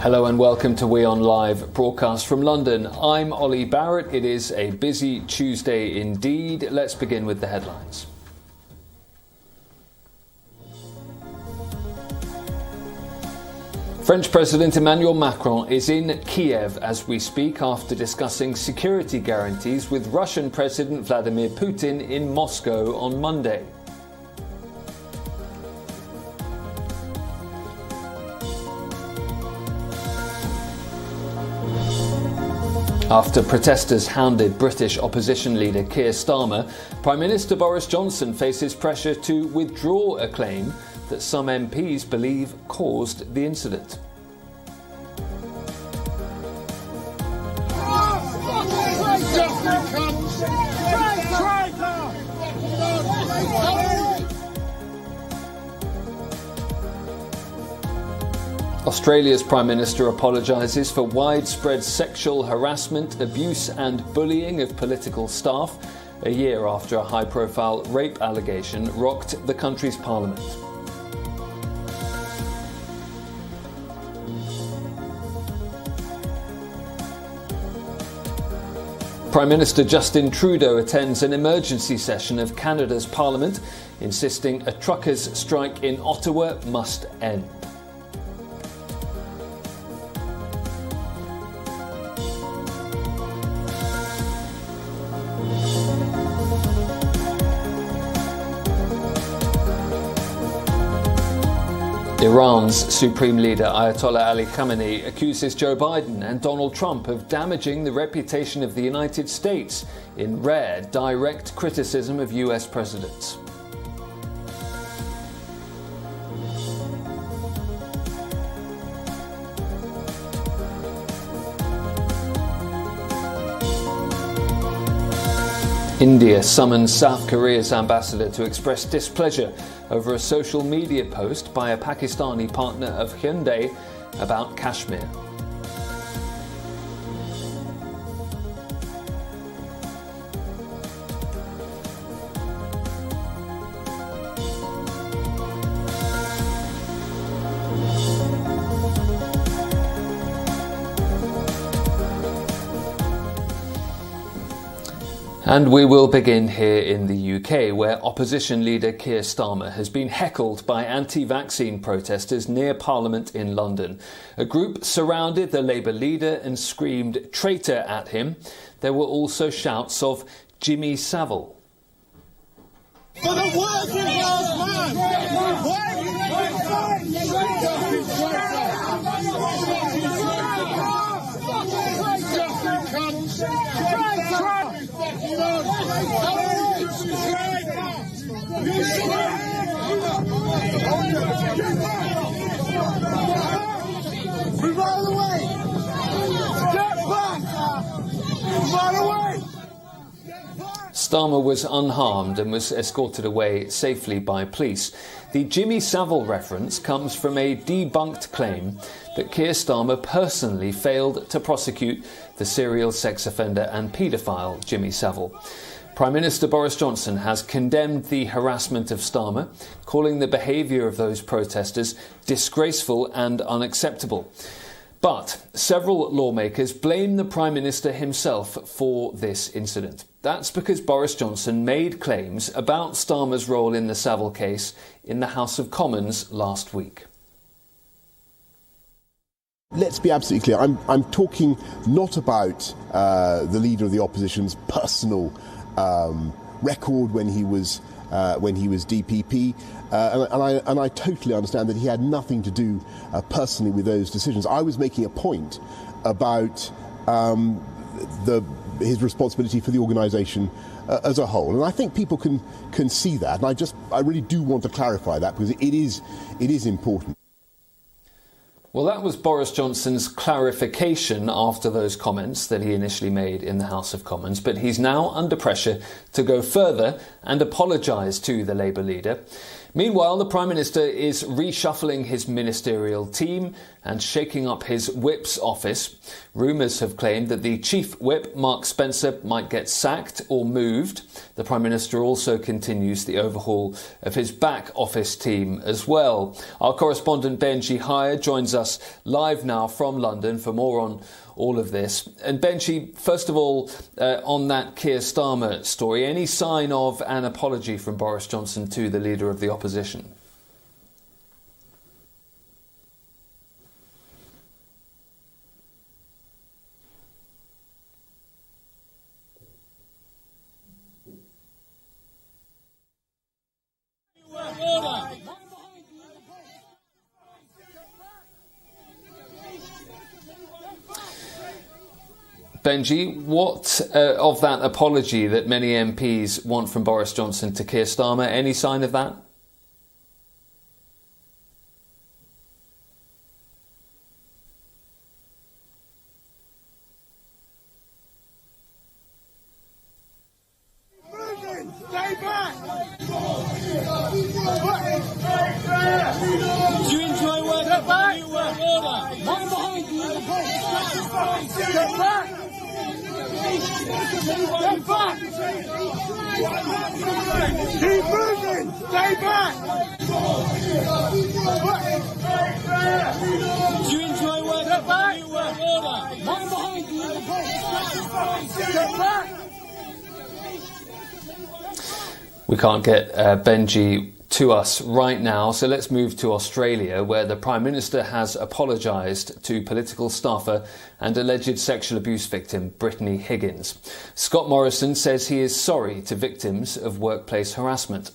Hello and welcome to WION Live Broadcast from London. I'm Ollie Barrett. It is a busy Tuesday indeed. Let's begin with the headlines. French President Emmanuel Macron is in Kiev as we speak after discussing security guarantees with Russian President Vladimir Putin in Moscow on Monday. After protesters hounded British opposition leader Keir Starmer, Prime Minister Boris Johnson faces pressure to withdraw a claim that some MPs believe caused the incident. Australia's Prime Minister apologises for widespread sexual harassment, abuse and bullying of political staff, a year after a high-profile rape allegation rocked the country's parliament. Prime Minister Justin Trudeau attends an emergency session of Canada's parliament, insisting a truckers' strike in Ottawa must end. Iran's Supreme Leader Ayatollah Ali Khamenei accuses Joe Biden and Donald Trump of damaging the reputation of the United States in rare, direct criticism of US presidents. India summons South Korea's ambassador to express displeasure over a social media post by a Pakistani partner of Hyundai about Kashmir. And we will begin here in the UK, where opposition leader Keir Starmer has been heckled by anti-vaccine protesters near Parliament in London. A group surrounded the Labour leader and screamed "traitor" at him. There were also shouts of "Jimmy Savile." For the working class man! Move out of the way! Get back! Move out of the way! Starmer was unharmed and was escorted away safely by police. The Jimmy Savile reference comes from a debunked claim that Keir Starmer personally failed to prosecute the serial sex offender and paedophile Jimmy Savile. Prime Minister Boris Johnson has condemned the harassment of Starmer, calling the behaviour of those protesters disgraceful and unacceptable. But several lawmakers blame the Prime Minister himself for this incident. That's because Boris Johnson made claims about Starmer's role in the Savile case in the House of Commons last week. Let's be absolutely clear. I'm talking not about the leader of the opposition's personal record when he was DPP, and I totally understand that he had nothing to do personally with those decisions. I was making a point about his responsibility for the organisation as a whole, and I think people can see that. And I really do want to clarify that because it is important. Well, that was Boris Johnson's clarification after those comments that he initially made in the House of Commons, but he's now under pressure to go further and apologise to the Labour leader. Meanwhile, the Prime Minister is reshuffling his ministerial team and shaking up his whip's office. Rumours have claimed that the Chief Whip, Mark Spencer, might get sacked or moved. The Prime Minister also continues the overhaul of his back office team as well. Our correspondent Benji Hire joins us live now from London for more on all of this. And Benji, first of all, on that Keir Starmer story, any sign of an apology from Boris Johnson to the leader of the opposition? Benji, what of that apology that many MPs want from Boris Johnson to Keir Starmer? Any sign of that? Stay back! Do you enjoy working for the New World Order? Man behind you in the post! Get back! Get back! Keep moving! Stay back! Do you enjoy working for the New World Order? Man behind you in the post! Get back! We can't get Benji to us right now, so let's move to Australia, where the Prime Minister has apologised to political staffer and alleged sexual abuse victim Brittany Higgins. Scott Morrison says he is sorry to victims of workplace harassment.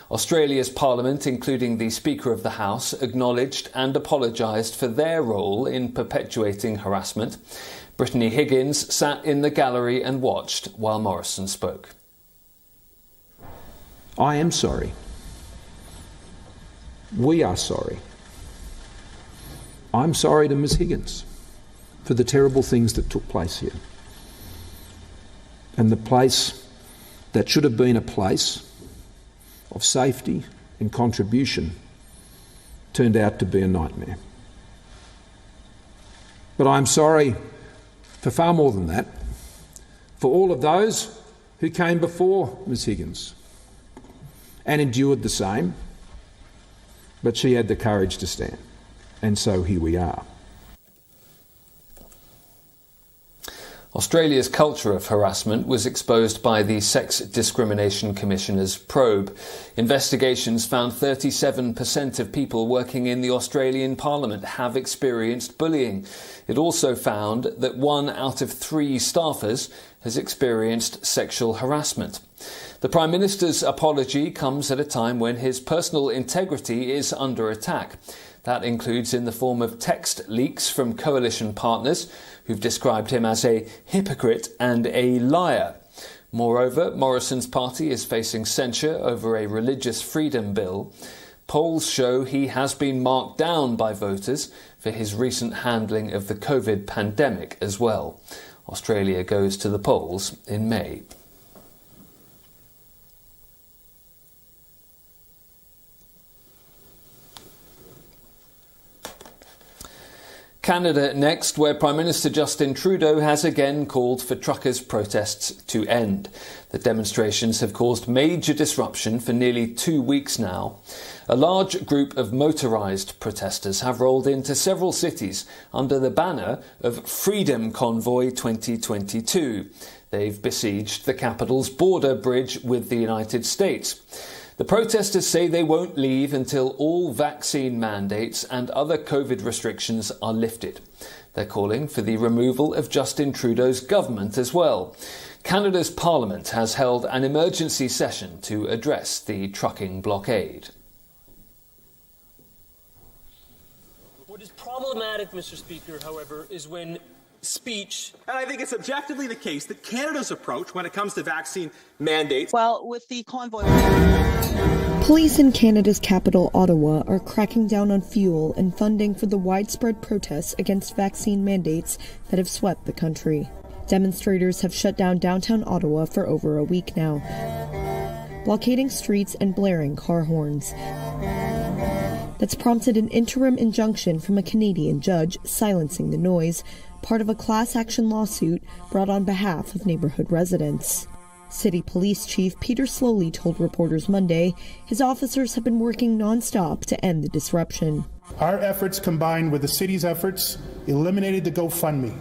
Australia's Parliament, including the Speaker of the House, acknowledged and apologised for their role in perpetuating harassment. Brittany Higgins sat in the gallery and watched while Morrison spoke. I am sorry. We are sorry. I'm sorry to Ms Higgins for the terrible things that took place here. And the place that should have been a place of safety and contribution turned out to be a nightmare. But I'm sorry for far more than that, for all of those who came before Ms Higgins and endured the same, but she had the courage to stand. And so here we are. Australia's culture of harassment was exposed by the Sex Discrimination Commissioner's probe. Investigations found 37% of people working in the Australian Parliament have experienced bullying. It also found that 1 out of 3 staffers has experienced sexual harassment. The Prime Minister's apology comes at a time when his personal integrity is under attack. That includes in the form of text leaks from coalition partners who've described him as a hypocrite and a liar. Moreover, Morrison's party is facing censure over a religious freedom bill. Polls show he has been marked down by voters for his recent handling of the COVID pandemic as well. Australia goes to the polls in May. Canada next, where Prime Minister Justin Trudeau has again called for truckers' protests to end. The demonstrations have caused major disruption for nearly 2 weeks now. A large group of motorised protesters have rolled into several cities under the banner of Freedom Convoy 2022. They've besieged the capital's border bridge with the United States. The protesters say they won't leave until all vaccine mandates and other COVID restrictions are lifted. They're calling for the removal of Justin Trudeau's government as well. Canada's Parliament has held an emergency session to address the trucking blockade. What is problematic, Mr. Speaker, however, is when speech. And I think it's objectively the case that Canada's approach when it comes to vaccine mandates. Well, with the convoy. Police in Canada's capital, Ottawa, are cracking down on fuel and funding for the widespread protests against vaccine mandates that have swept the country. Demonstrators have shut down downtown Ottawa for over a week now. blockading streets and blaring car horns. That's prompted an interim injunction from a Canadian judge silencing the noise, part of a class action lawsuit brought on behalf of neighborhood residents. City Police Chief Peter Slowly told reporters Monday his officers have been working non-stop to end the disruption. Our efforts combined with the city's efforts eliminated the GoFundMe.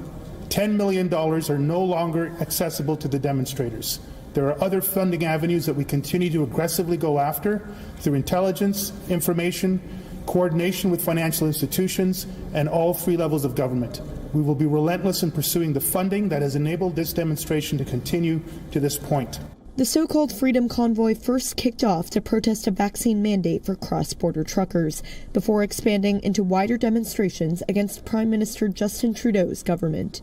$10 million are no longer accessible to the demonstrators. There are other funding avenues that we continue to aggressively go after through intelligence, information, coordination with financial institutions, and all three levels of government. We will be relentless in pursuing the funding that has enabled this demonstration to continue to this point. The so-called Freedom Convoy first kicked off to protest a vaccine mandate for cross-border truckers, before expanding into wider demonstrations against Prime Minister Justin Trudeau's government.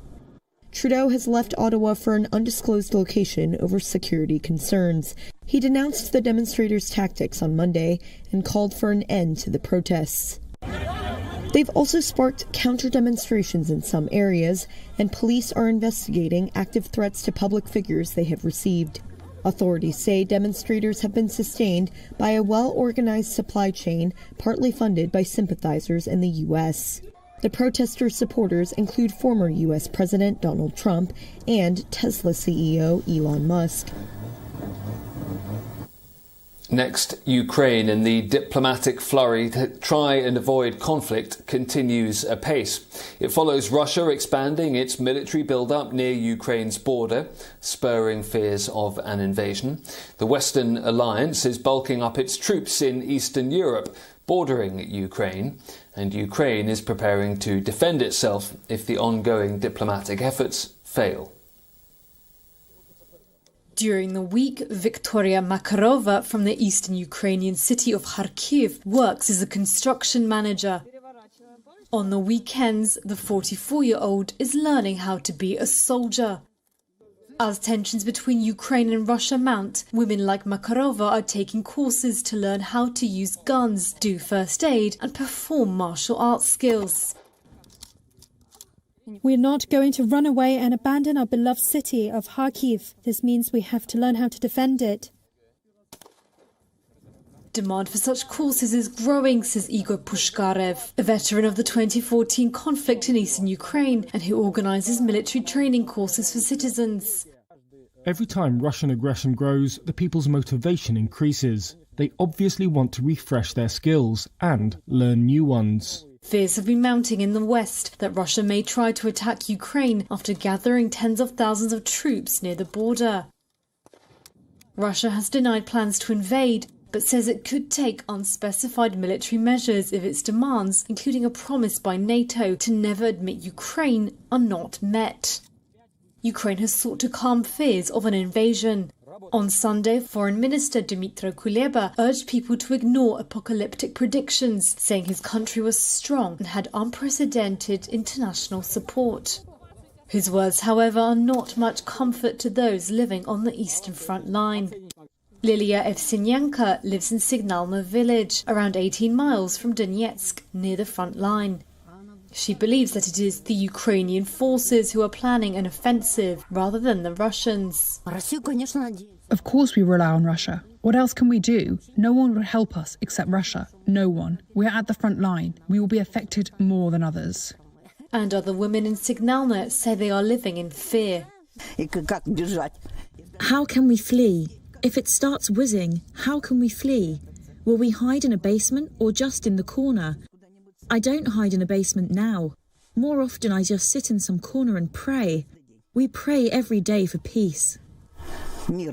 Trudeau has left Ottawa for an undisclosed location over security concerns. He denounced the demonstrators' tactics on Monday and called for an end to the protests. They've also sparked counter-demonstrations in some areas, and police are investigating active threats to public figures they have received. Authorities say demonstrators have been sustained by a well-organized supply chain, partly funded by sympathizers in the U.S. The protesters' supporters include former U.S. President Donald Trump and Tesla CEO Elon Musk. Next, Ukraine, and the diplomatic flurry to try and avoid conflict continues apace. It follows Russia expanding its military build-up near Ukraine's border, spurring fears of an invasion. The Western alliance is bulking up its troops in Eastern Europe, bordering Ukraine, and Ukraine is preparing to defend itself if the ongoing diplomatic efforts fail. During the week, Victoria Makarova from the eastern Ukrainian city of Kharkiv works as a construction manager. On the weekends, the 44-year-old is learning how to be a soldier. As tensions between Ukraine and Russia mount, women like Makarova are taking courses to learn how to use guns, do first aid and perform martial arts skills. We're not going to run away and abandon our beloved city of Kharkiv. This means we have to learn how to defend it. Demand for such courses is growing, says Igor Pushkarev, a veteran of the 2014 conflict in eastern Ukraine and who organises military training courses for citizens. Every time Russian aggression grows, the people's motivation increases. They obviously want to refresh their skills and learn new ones. Fears have been mounting in the West that Russia may try to attack Ukraine after gathering tens of thousands of troops near the border. Russia has denied plans to invade, but says it could take unspecified military measures if its demands, including a promise by NATO to never admit Ukraine, are not met. Ukraine has sought to calm fears of an invasion. On Sunday, Foreign Minister Dmytro Kuleba urged people to ignore apocalyptic predictions, saying his country was strong and had unprecedented international support. His words, however, are not much comfort to those living on the eastern front line. Lilia Evsinyanka lives in Signalno village, around 18 miles from Donetsk, near the front line. She believes that it is the Ukrainian forces who are planning an offensive rather than the Russians. Of course we rely on Russia. What else can we do? No one will help us except Russia. No one. We're at the front line. We will be affected more than others. And other women in Signalno say they are living in fear. How can we flee? If it starts whizzing, how can we flee? Will we hide in a basement or just in the corner? I don't hide in a basement now. More often I just sit in some corner and pray. We pray every day for peace. We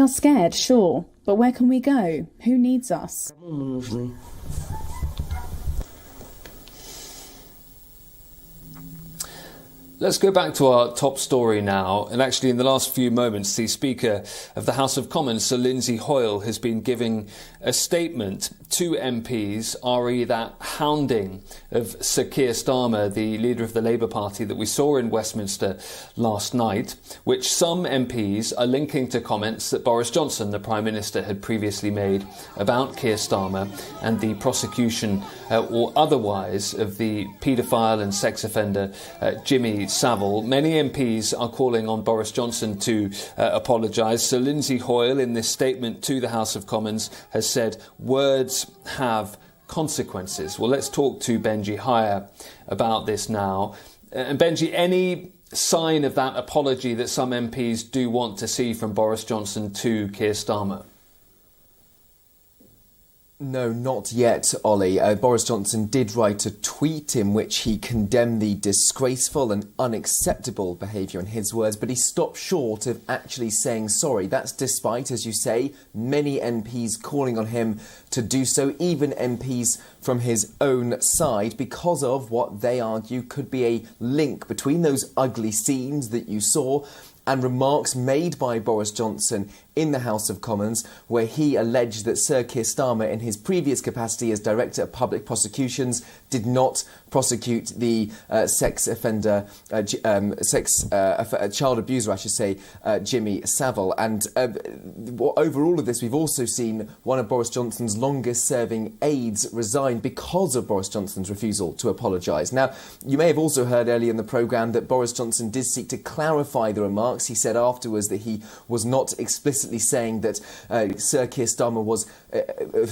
are scared, sure, but where can we go? Who needs us? Let's go back to our top story now. And actually, in the last few moments, the Speaker of the House of Commons, Sir Lindsay Hoyle, has been giving a statement to MPs, re that hounding of Sir Keir Starmer, the leader of the Labour Party that we saw in Westminster last night, which some MPs are linking to comments that Boris Johnson, the Prime Minister, had previously made about Keir Starmer and the prosecution or otherwise of the paedophile and sex offender Jimmy Savile. Many MPs are calling on Boris Johnson to apologise. So Lindsay Hoyle, in this statement to the House of Commons, has said words have consequences. Well, let's talk to Benji Hire about this now. And Benji, any sign of that apology that some MPs do want to see from Boris Johnson to Keir Starmer? No, not yet, Ollie. Boris Johnson did write a tweet in which he condemned the disgraceful and unacceptable behaviour in his words, but he stopped short of actually saying sorry. That's despite, as you say, many MPs calling on him to do so, even MPs from his own side, because of what they argue could be a link between those ugly scenes that you saw and remarks made by Boris Johnson in the House of Commons, where he alleged that Sir Keir Starmer, in his previous capacity as Director of Public Prosecutions, did not prosecute the child abuser, I should say, Jimmy Savile. And over all of this, we've also seen one of Boris Johnson's longest-serving aides resign because of Boris Johnson's refusal to apologise. Now, you may have also heard earlier in the programme that Boris Johnson did seek to clarify the remarks. He said afterwards that he was not explicitly saying that Sir Keir Starmer was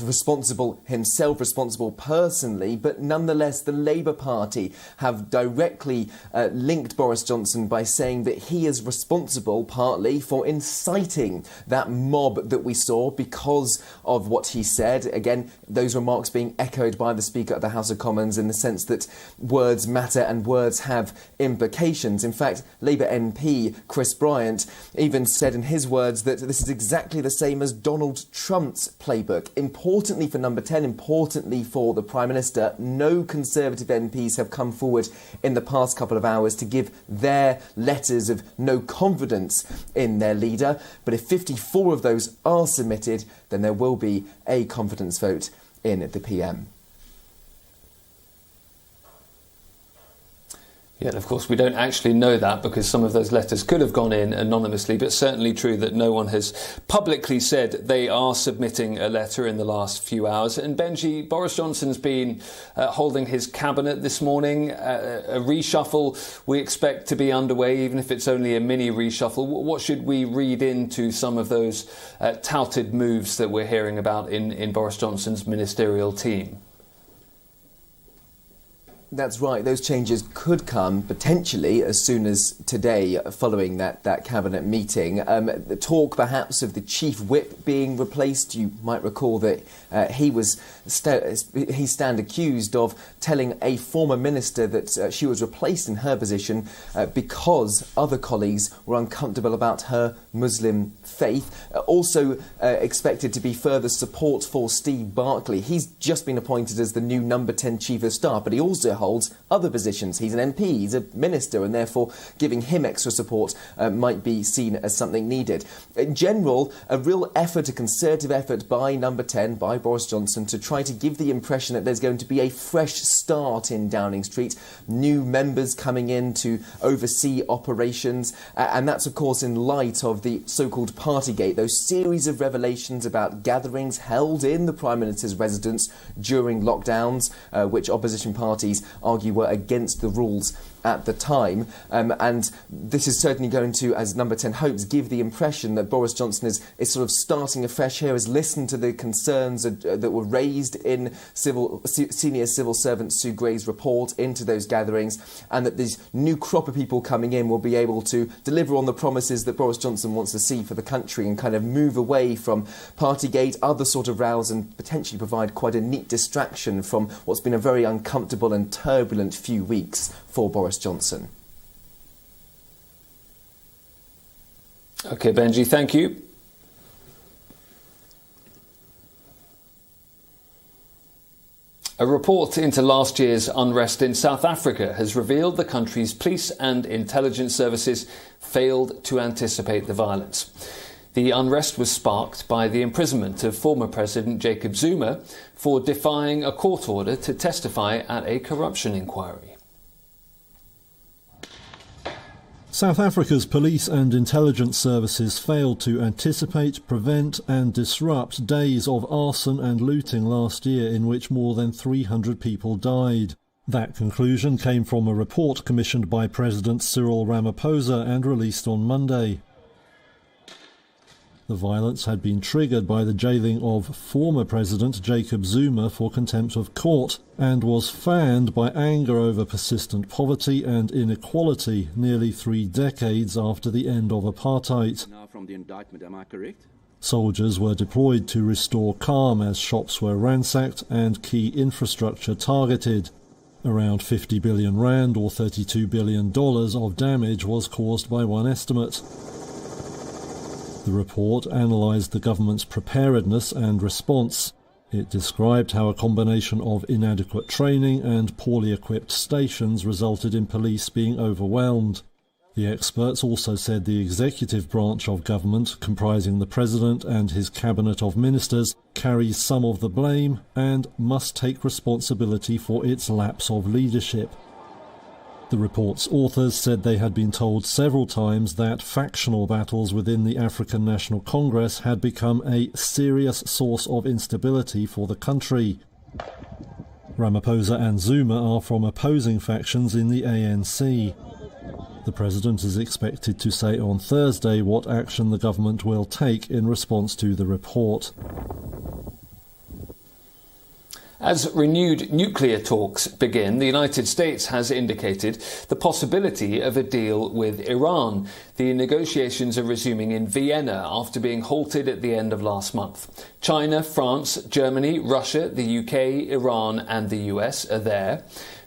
responsible personally, but nonetheless the Labour Party have directly linked Boris Johnson by saying that he is responsible partly for inciting that mob that we saw because of what he said. Again, those remarks being echoed by the Speaker of the House of Commons in the sense that words matter and words have implications. In fact, Labour MP Chris Bryant even said in his words that this is exactly the same as Donald Trump's playbook. Importantly for Number 10, importantly for the Prime Minister, no Conservative MPs have come forward in the past couple of hours to give their letters of no confidence in their leader. But if 54 of those are submitted, then there will be a confidence vote in the PM. Yet, of course, we don't actually know that because some of those letters could have gone in anonymously, but certainly true that no one has publicly said they are submitting a letter in the last few hours. And Benji, Boris Johnson's been holding his cabinet this morning. A reshuffle we expect to be underway, even if it's only a mini reshuffle. What should we read into some of those touted moves that we're hearing about in Boris Johnson's ministerial team? That's right. Those changes could come potentially as soon as today following that cabinet meeting. The talk perhaps of the chief whip being replaced. You might recall that he stand accused of telling a former minister that she was replaced in her position because other colleagues were uncomfortable about her Muslim faith. Also expected to be further support for Steve Barclay. He's just been appointed as the new Number 10 Chief of Staff, but he also holds other positions. He's an MP, he's a minister, and therefore giving him extra support might be seen as something needed. In general, a real effort, a concerted effort by Number 10, by Boris Johnson, to try to give the impression that there's going to be a fresh start in Downing Street, new members coming in to oversee operations, and that's of course in light of the so-called Partygate, those series of revelations about gatherings held in the Prime Minister's residence during lockdowns, which opposition parties argue were against the rules at the time. And this is certainly going to, as Number 10 hopes, give the impression that Boris Johnson is sort of starting afresh here, has listened to the concerns that were raised in senior civil servant Sue Gray's report into those gatherings, and that this new crop of people coming in will be able to deliver on the promises that Boris Johnson wants to see for the country and kind of move away from Partygate, other sort of rows, and potentially provide quite a neat distraction from what's been a very uncomfortable and turbulent few weeks for Boris Johnson. OK, Benji, thank you. A report into last year's unrest in South Africa has revealed the country's police and intelligence services failed to anticipate the violence. The unrest was sparked by the imprisonment of former President Jacob Zuma for defying a court order to testify at a corruption inquiry. South Africa's police and intelligence services failed to anticipate, prevent and disrupt days of arson and looting last year in which more than 300 people died. That conclusion came from a report commissioned by President Cyril Ramaphosa and released on Monday. The violence had been triggered by the jailing of former President Jacob Zuma for contempt of court and was fanned by anger over persistent poverty and inequality nearly 3 decades after the end of apartheid. Now from the indictment, am I correct? Soldiers were deployed to restore calm as shops were ransacked and key infrastructure targeted. Around 50 billion rand or $32 billion of damage was caused by one estimate. The report analysed the government's preparedness and response. It described how a combination of inadequate training and poorly equipped stations resulted in police being overwhelmed. The experts also said the executive branch of government, comprising the president and his cabinet of ministers, carries some of the blame and must take responsibility for its lapse of leadership. The report's authors said they had been told several times that factional battles within the African National Congress had become a serious source of instability for the country. Ramaphosa and Zuma are from opposing factions in the ANC. The president is expected to say on Thursday what action the government will take in response to the report. As renewed nuclear talks begin, the United States has indicated the possibility of a deal with Iran. The negotiations are resuming in Vienna after being halted at the end of last month. China, France, Germany, Russia, the UK, Iran and the US are there.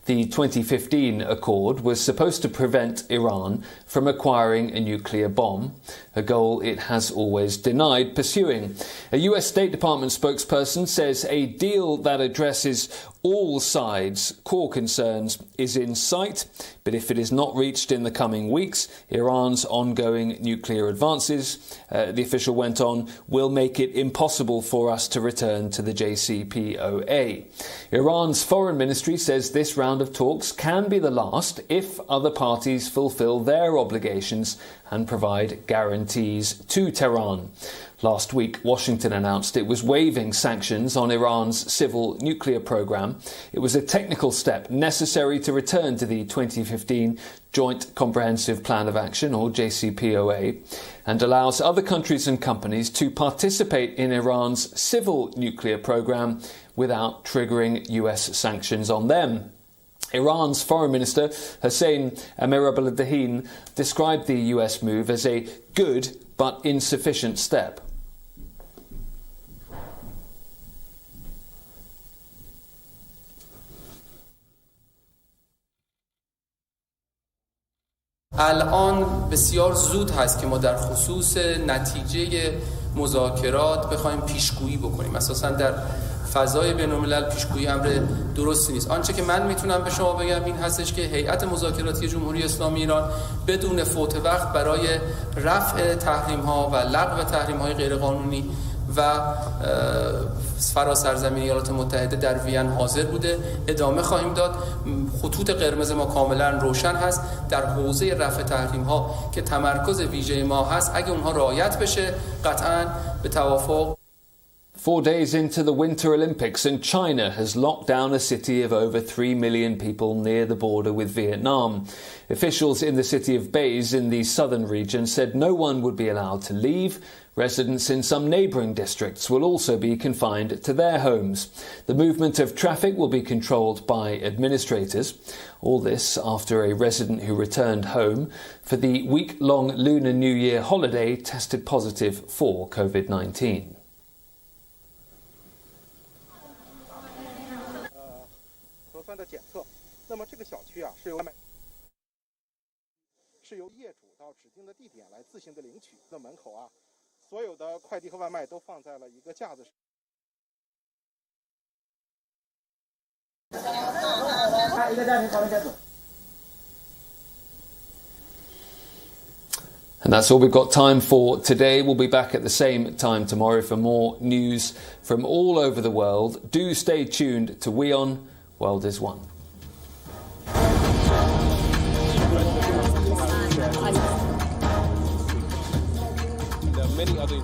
The 2015 accord was supposed to prevent Iran from acquiring a nuclear bomb, a goal it has always denied pursuing. A US State Department spokesperson says a deal that addresses all sides' core concerns is in sight, but if it is not reached in the coming weeks, Iran's ongoing nuclear advances, the official went on, will make it impossible for us to return to the JCPOA. Iran's foreign ministry says this round of talks can be the last if other parties fulfill their obligations and provide guarantees to Tehran. Last week, Washington announced it was waiving sanctions on Iran's civil nuclear program. It was a technical step necessary to return to the 2015 Joint Comprehensive Plan of Action, or JCPOA, and allows other countries and companies to participate in Iran's civil nuclear program without triggering US sanctions on them. Iran's Foreign Minister Hossein Amirabdollahian described the US move as a good but insufficient step. الان بسیار زود هست که ما در خصوص نتیجه مذاکرات بخوایم پیشگویی بکنیم. اساساً در فضای بین‌الملل پیشگویی امر درستی نیست. آنچه که من میتونم به شما بگم این هستش که هیئت مذاکراتی جمهوری اسلامی ایران بدون فوت وقت برای رفع تحریم‌ها و لغو تحریم‌های غیرقانونی و فراسرزمین ایالات متحده در وین حاضر بوده. ادامه خواهیم داد. خطوط قرمز ما کاملا روشن هست در حوزه رفع تحریم‌ها که تمرکز ویژه ما هست. اگه اونها رعایت بشه قطعاً به توافق. 4 days into the Winter Olympics and China has locked down a city of over 3 million people near the border with Vietnam. Officials in the city of Baise in the southern region said no one would be allowed to leave. Residents in some neighbouring districts will also be confined to their homes. The movement of traffic will be controlled by administrators. All this after a resident who returned home for the week-long Lunar New Year holiday tested positive for COVID-19. And that's all we've got time for today. We'll be back at the same time tomorrow for more news from all over the world. Do stay tuned to WION World is One. Many other